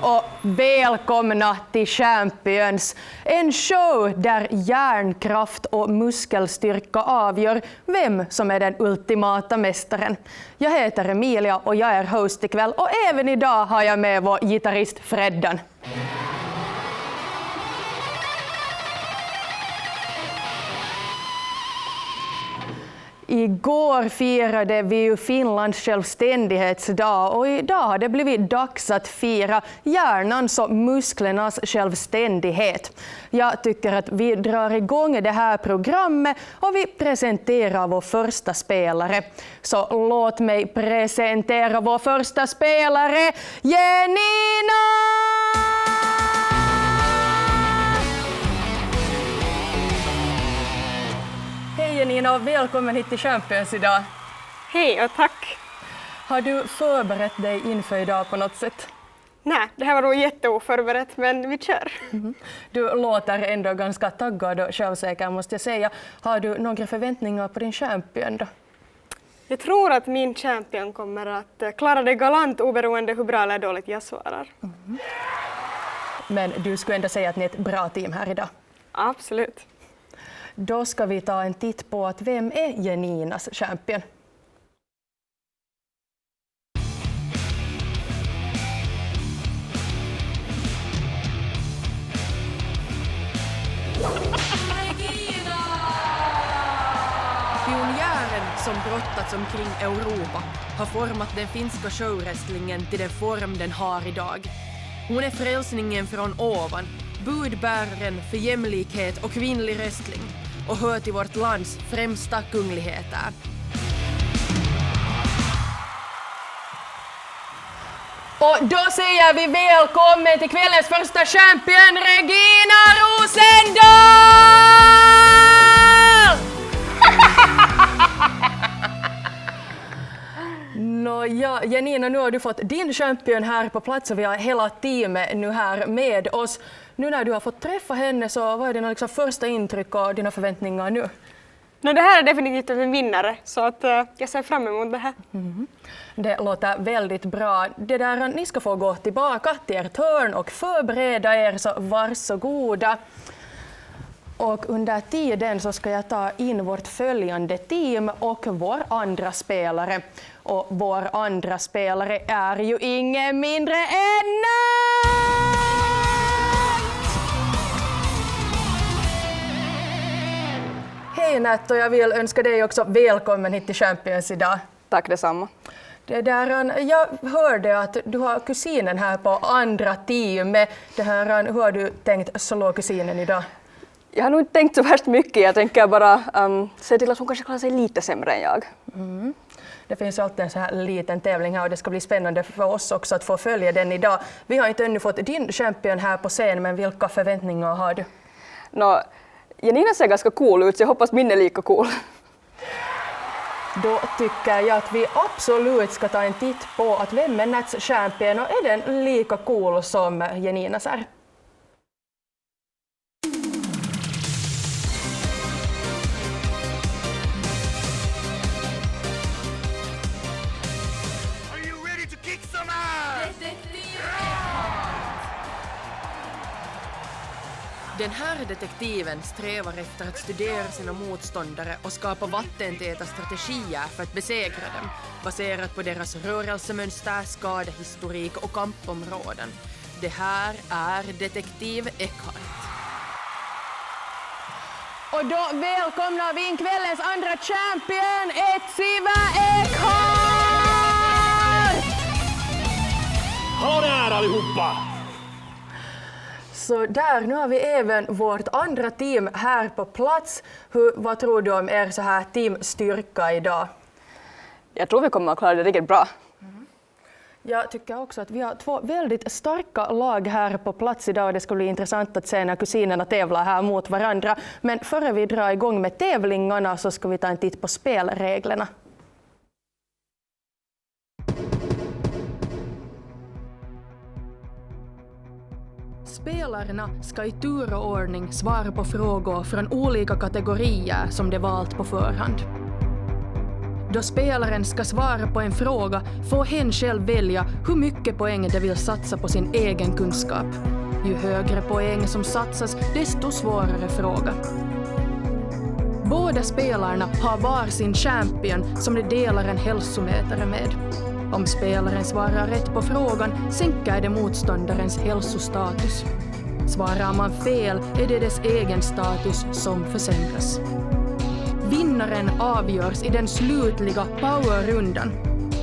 Och välkomna till Champions, en show där hjärnkraft och muskelstyrka avgör vem som är den ultimata mästaren. Jag heter Emilia och jag är host ikväll, och även idag har jag med vår gitarrist Freddan. Igår firade vi ju Finlands självständighetsdag, och idag har det blivit dags att fira hjärnans och musklernas självständighet. Jag tycker att vi drar igång det här programmet och vi presenterar vår första spelare. Så låt mig presentera vår första spelare, Janina! Hej Janina och välkommen hit till Champions idag. Hej och tack. Har du förberett dig inför idag på något sätt? Nej, det här var nog jätteoförberett, men vi kör. Du låter ändå ganska taggad och självsäker, måste jag säga. Har du några förväntningar på din champion då? Jag tror att min champion kommer att klara det galant oberoende hur bra eller dåligt jag svarar. Men du skulle ändå säga att ni är ett bra team här idag? Absolut. Då ska vi ta en titt på att vem är Janinas champion. Pionjären som brottats omkring Europa har format den finska showwrestlingen till den form den har idag. Hon är frälsningen från ovan, budbäraren för jämlikhet och kvinnlig wrestling, och hör till vårt lands främsta kungligheter. Och då säger vi välkommen till kvällens första champion, Regina Rosendahl! Nåja, Janina, nu har du fått din champion här på plats och vi har hela teamet nu här med oss. Nu när du har fått träffa henne, så vad är dina första intryck och dina förväntningar nu? Det här är definitivt en vinnare, så att jag ser fram emot det här. Det låter väldigt bra. Ni ska få gå tillbaka till ert hörn och förbereda er, så varsågoda. Och under tiden så ska jag ta in vårt följande team och vår andra spelare. Och vår andra spelare är ju ingen mindre än Hej Nat, och jag vill önska dig också välkommen hit till Champions idag. Tack detsamma. Jag hörde att du har kusinen här på andra teamet. Hur har du tänkt slå kusinen idag? Jag har nog inte tänkt så värst mycket. Jag tänker bara se till att hon kanske klarar sig lite sämre än jag. Det finns alltid en så här liten tävling här, och det ska bli spännande för oss också att få följa den idag. Vi har inte ännu fått din champion här på scen, men vilka förväntningar har du? Janina ser ganska cool ut, så jag hoppas min är lika cool. Då tycker jag att vi absolut ska ta en titt på att vem är Nats champion, och är den lika cool som Janinas är? Den här detektiven strävar efter att studera sina motståndare och skapa vattentäta strategier för att besegra dem, baserat på deras rörelsemönster, skadehistorik och kampområden. Det här är Detektiv Eckhart. Och då välkomnar vi in kvällens andra champion, Etsiva Eckhart! Hallå där allihopa! Så där, nu har vi även vårt andra team här på plats. Vad tror du om er så här teamstyrka idag? Jag tror vi kommer att klara det riktigt bra. Jag tycker också att vi har två väldigt starka lag här på plats idag, och det ska bli intressant att se när kusinerna tävlar här mot varandra. Men före vi drar igång med tävlingarna så ska vi ta en titt på spelreglerna. Spelarna ska i tur och ordning svara på frågor från olika kategorier som de valt på förhand. Då spelaren ska svara på en fråga får hen själv välja hur mycket poäng de vill satsa på sin egen kunskap. Ju högre poäng som satsas, desto svårare fråga. Båda spelarna har var sin champion som de delar en hälsomätare med. Om spelaren svarar rätt på frågan sänker det motståndarens hälsostatus. Svarar man fel är det dess egen status som försämras. Vinnaren avgörs i den slutliga powerrundan.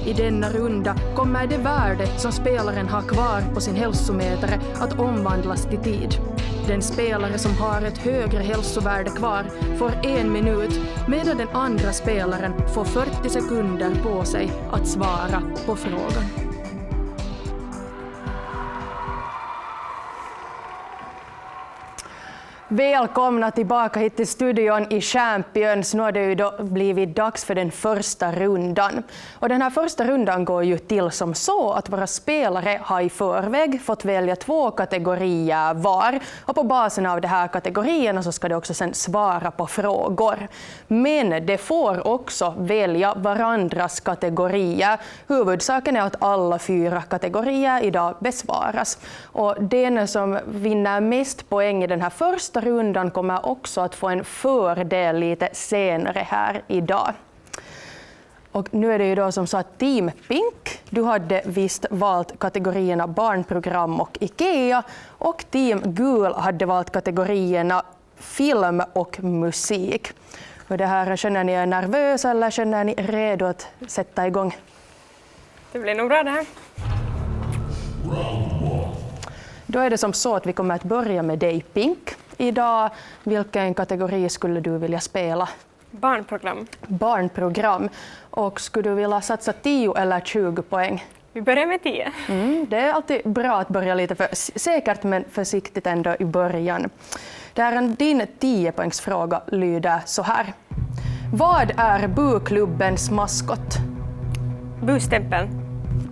I denna runda kommer det värde som spelaren har kvar på sin hälsomätare att omvandlas till tid. Den spelare som har ett högre hälsovärde kvar får 1 minut, medan den andra spelaren får 40 sekunder på sig att svara på frågan. Välkomna tillbaka hit till studion i Champions. Nu har det ju då blivit dags för den första rundan. Och den här första rundan går ju till som så att våra spelare har i förväg fått välja 2 kategorier var. Och på basen av de här kategorierna så ska de också sen svara på frågor. Men de får också välja varandras kategorier. Huvudsaken är att alla 4 kategorier idag besvaras. Och den som vinner mest poäng i den här första rundan kommer också att få en fördel lite senare här idag. Och nu är det ju då som sagt Team Pink. Du hade visst valt kategorierna barnprogram och IKEA. Och Team Gul hade valt kategorierna film och musik. Och det här, känner ni er nervösa eller känner ni redo att sätta igång? Det blir nog bra det här. Då är det som så att vi kommer att börja med dig Pink. Idag, vilken kategori skulle du vilja spela? Barnprogram. Barnprogram. Och skulle du vilja satsa 10 eller 20 poäng? Vi börjar med 10. Det är alltid bra att börja lite säkert men försiktigt ändå i början. Din 10-poängsfråga lyder så här. Vad är Buklubbens maskot? Bustämpeln.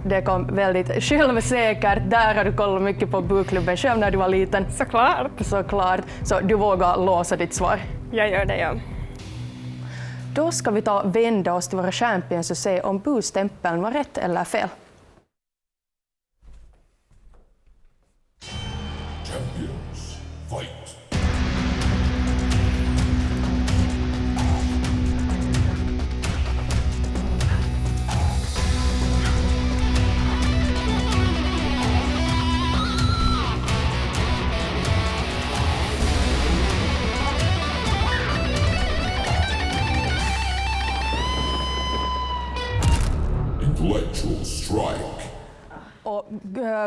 Det kom väldigt självsäkert. Där har du kollat mycket på Bukklubben själv när du var liten. Såklart. Så du vågar låsa ditt svar? Jag gör det, ja. Då ska vi vända oss till våra champions och se om bustämpeln var rätt eller fel. Champions, fight! Intellectual strike. Och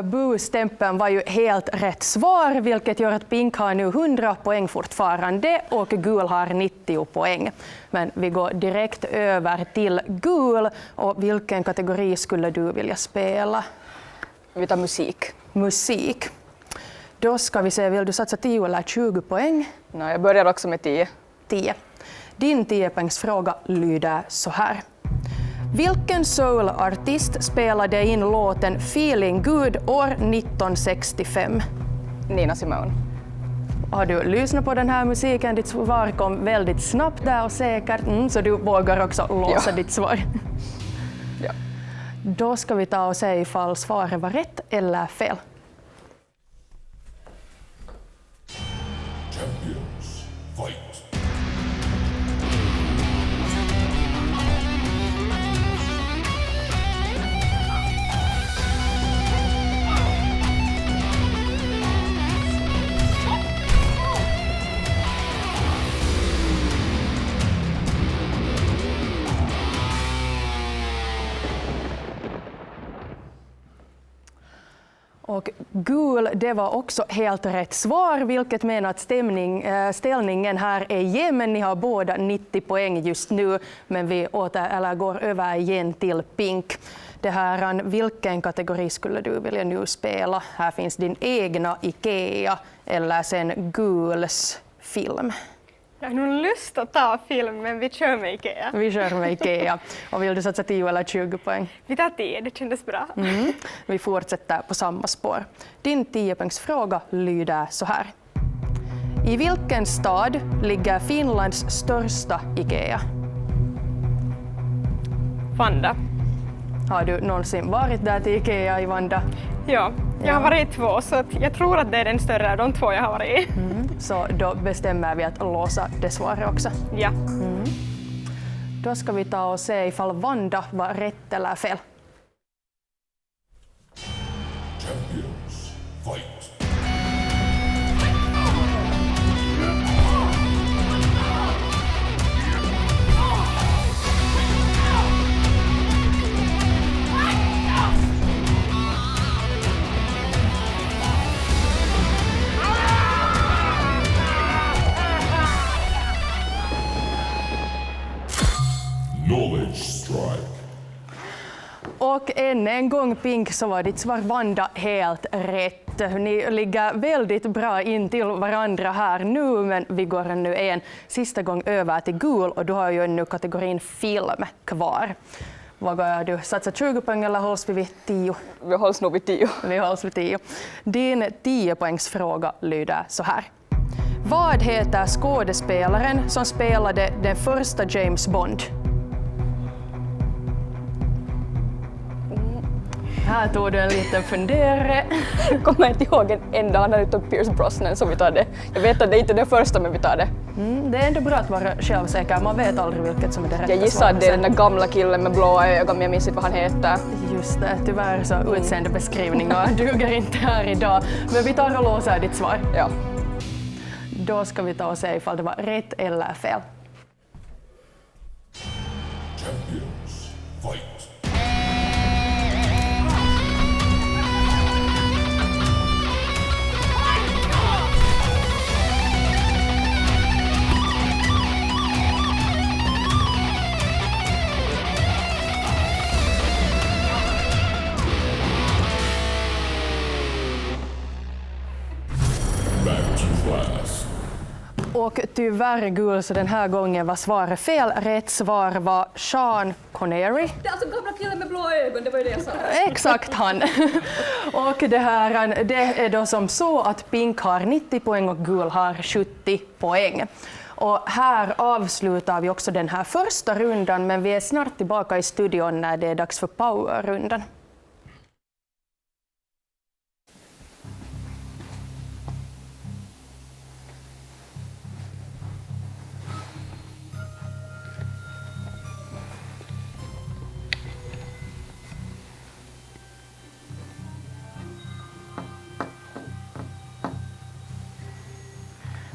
bustämpeln var ju helt rätt svar, vilket gör att Pink har nu 100 poäng fortfarande och Gul har 90 poäng. Men vi går direkt över till Gul. Och vilken kategori skulle du vilja spela? Vi tar musik. Musik. Då ska vi se, vill du satsa 10 eller 20 poäng? No, jag börjar också med 10. 10. Din 10-poängsfråga lyder så här. Vilken soulartist spelade in låten Feeling Good år 1965? Nina Simone. Har du lyssnat på den här musiken? Ditt svar kom väldigt snabbt där och säkert, så du vågar också låsa ditt svar. Ja. Då ska vi ta och se ifall svaret var rätt eller fel. Champions, fight! Och Gul, det var också helt rätt svar, vilket menar att ställningen här är jämn. Ni har båda 90 poäng just nu, men vi går över igen till Pink. Vilken kategori skulle du vilja nu spela? Här finns din egna IKEA eller sen Guls film. Jag har nog lust att ta film, men vi kör med IKEA. Vi kör med IKEA. Och vill du satsa 10 eller 20 poäng? Vi tar 10, det kändes bra. Vi fortsätter på samma spår. Din 10-poängsfråga lyder så här. I vilken stad ligger Finlands största IKEA? Vanda. Har du någonsin varit där till Ikea i Vanda? Ja, jag har varit i 2 så att jag tror att det är den större av de 2 jag har varit i. Så då bestämmer vi att låsa det svaret också. Ja. Då ska vi ta och se ifall Vanda var rätt eller fel. Champions fight. Knowledge strike. Och än en gång Pink så var ditt svar Vanda helt rätt. Ni ligger väldigt bra in till varandra här nu, men vi går nu en sista gång över till gul och du har ju nu kategorin film kvar. Vad gör du? Satsar 20 poäng eller hålls vi vid 10? Vi hålls nog vid 10. Vi hålls vid 10. Din 10-poängsfråga lyder så här. Vad heter skådespelaren som spelade den första James Bond? Här tog du en liten funderare. Kommer inte ihåg en enda annan utom Pierce Brosnan, så vi tar det. Jag vet att det är inte den första, men vi tar det. Det är ändå bra att vara självsäker. Man vet aldrig vilket som är det rätta Jag gissar att det är den där gamla killen med blåa ögon, men jag minns inte vad han heter. Just det, tyvärr så utseendebeskrivningar duger inte här idag. Men vi tar och låser ditt svar. Ja. Då ska vi ta och se ifall det var rätt eller fel. Champions fight. Back to class. Och tyvärr gul, så den här gången var svaret fel. Rätt svar var Sean Connery. Det är alltså gamla killen med blåa ögon, det var ju det jag sa. Exakt han. Och det är då som så att Pink har 90 poäng och gul har 70 poäng. Och här avslutar vi också den här första rundan, men vi är snart tillbaka i studion när det är dags för powerrundan.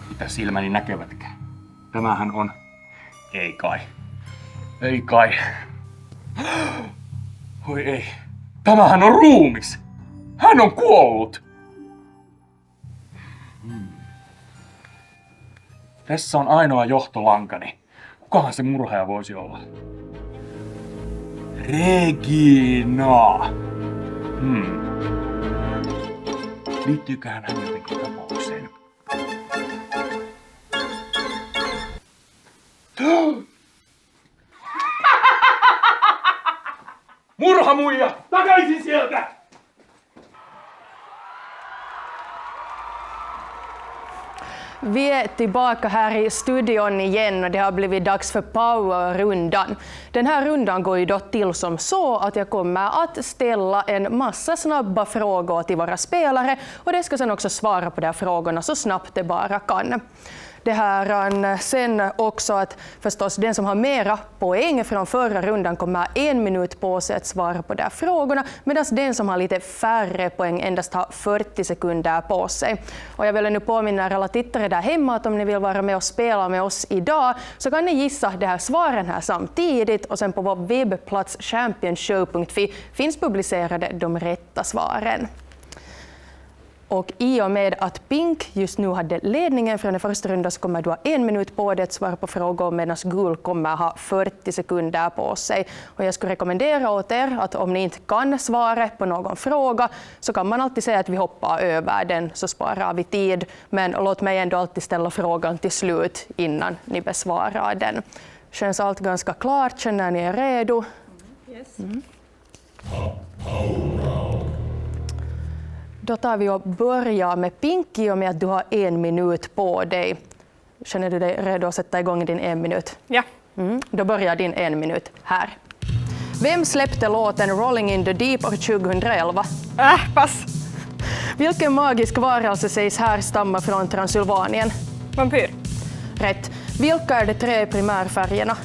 Mitä silmäni näkevätkään? Tämähän on... Ei kai. Ei kai. Oi ei. Tämähän on ruumis. Hän on kuollut. Tässä on ainoa johtolankani. Kukahan se murhaaja voisi olla? Regina. Liittyyköhän hän jotenkin tapaukseen? Murhamuija! Takaisin sieltä! Vi är tillbaka här i studion igen och det har blivit dags för powerrundan. Den här rundan går ju då till som så att jag kommer att ställa en massa snabba frågor till våra spelare och de ska sedan också svara på de här frågorna så snabbt det bara kan. Det här sen också att förstås den som har mera poäng från förra rundan kommer 1 minut på sig att svara på de här frågorna, medan den som har lite färre poäng endast har 40 sekunder på sig. Och jag vill nu påminna alla tittare där hemma att om ni vill vara med och spela med oss idag så kan ni gissa de här svaren här samtidigt och sen på vår webbplats championshow.fi finns publicerade de rätta svaren. Och i och med att Pink just nu hade ledningen från den första rundan så kommer du ha 1 minut på dig att svara på frågor medan gul kommer ha 40 sekunder på sig. Och jag skulle rekommendera åt er att om ni inte kan svara på någon fråga så kan man alltid säga att vi hoppar över den så sparar vi tid. Men låt mig ändå alltid ställa frågan till slut innan ni besvarar den. Känns allt ganska klart? Känner ni er redo? Yes. Då tar vi och börjar med Pink i och med att du har 1 minut på dig. Känner du dig redo att sätta igång din 1 minut? Ja. Då börjar din 1 minut här. Vem släppte låten Rolling in the Deep år 2011? Pass. Vilken magisk varelse sägs härstamma från Transylvanien? Vampyr. Rätt. Vilka är de 3 primärfärgerna?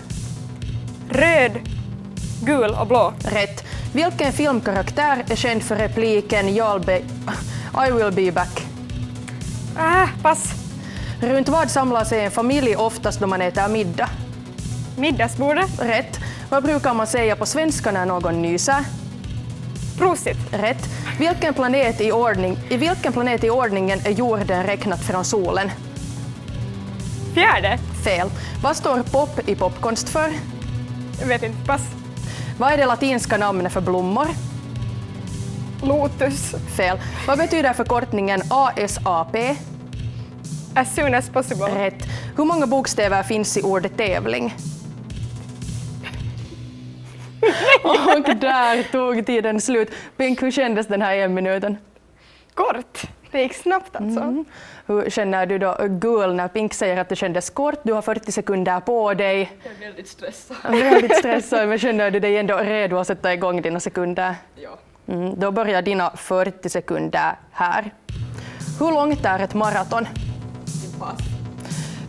Röd, gul och blå. Rätt. Vilken filmkaraktär är känd för repliken I will be back? Pass. Runt vad samlar sig en familj oftast då man äter middag? Middagsbordet. Rätt. Vad brukar man säga på svenska när någon nyser? Prosit. Rätt. I vilken planet i ordningen är jorden räknat från solen? 4. Fel. Vad står pop i popkonst för? Jag vet inte. Pass. Vad är det latinska namnet för blommor? Lotus. Fel. Vad betyder förkortningen ASAP? As soon as possible. Rätt. Hur många bokstäver finns i ordet tävling? Och där tog tiden slut. Pink, hur kändes den här 1 minuten? Kort. Det gick snabbt alltså. Hur känner du då gul när Pink säger att det kändes kort? Du har 40 sekunder på dig. Jag är väldigt stressad. Väldigt stressad, men känner du dig ändå redo att sätta igång dina sekunder? Ja. Då börjar dina 40 sekunder här. Hur långt är ett maraton? Pass.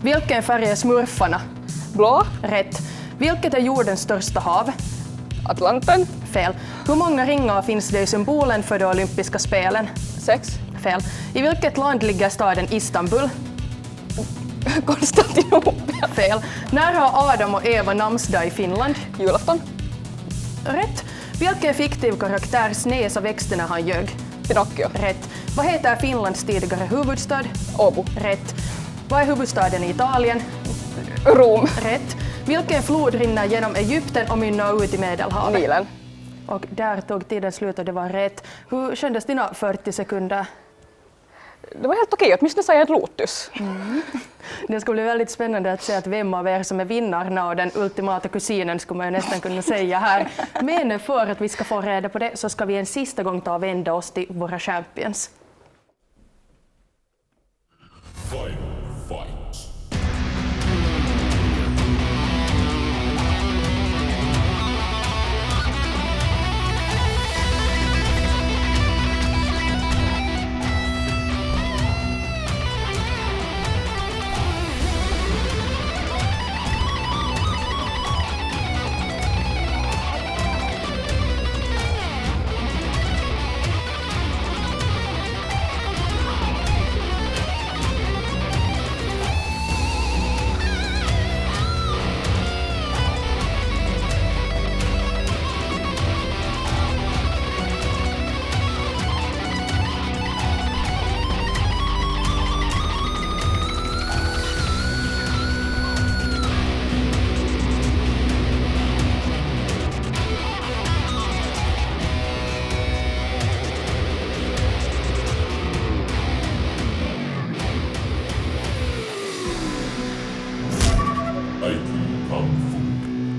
Vilken färg är smurfarna? Blå. Rätt. Vilket är jordens största hav? Atlanten. Fel. Hur många ringar finns det i symbolen för de olympiska spelen? 6. Fel. I vilket land ligger staden Istanbul? Konstantinopel. Fel. När har Adam och Eva namnsdag i Finland? Julafton. Rätt. Vilken fiktiv karaktärs näsa växte när han ljög? Pinocchio. Rätt. Vad heter Finlands tidigare huvudstad? Åbo. Rätt. Vad är huvudstaden i Italien? Rom. Rätt. Vilken flod rinner genom Egypten och mynnar ut i Medelhavet? Nilen. Och där tog tiden slut och det var rätt. Hur kändes dina 40 sekunder? Det var helt okej, åtminstone sa jag ett Lotus. Det ska bli väldigt spännande att se att vem av er som är vinnarna och den ultimata kusinen skulle man ju nästan kunna säga här. Men för att vi ska få reda på det så ska vi en sista gång ta och vända oss till våra champions. Final fight.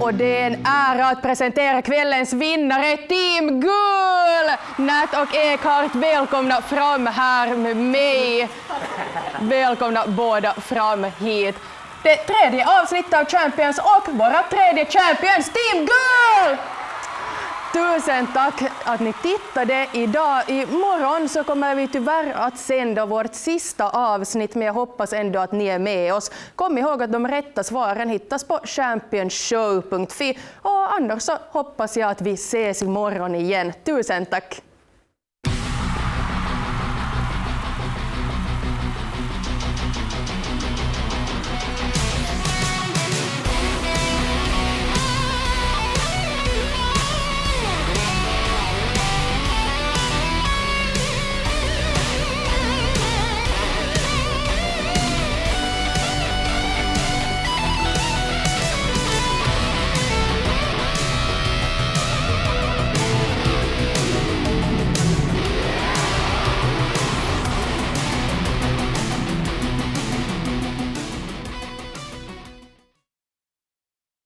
Och det är en ära att presentera kvällens vinnare, Team Gul! Nat och Ekhart, välkomna fram här med mig. Välkomna båda fram hit. Det 3:e avsnittet av Champions och våra 3:e Champions, Team Gul! Tusen tack att ni tittade idag. Imorgon så kommer vi tyvärr att sända vårt sista avsnitt, men jag hoppas ändå att ni är med oss. Kom ihåg att de rätta svaren hittas på championshow.fi och annars så hoppas jag att vi ses imorgon igen. Tusen tack!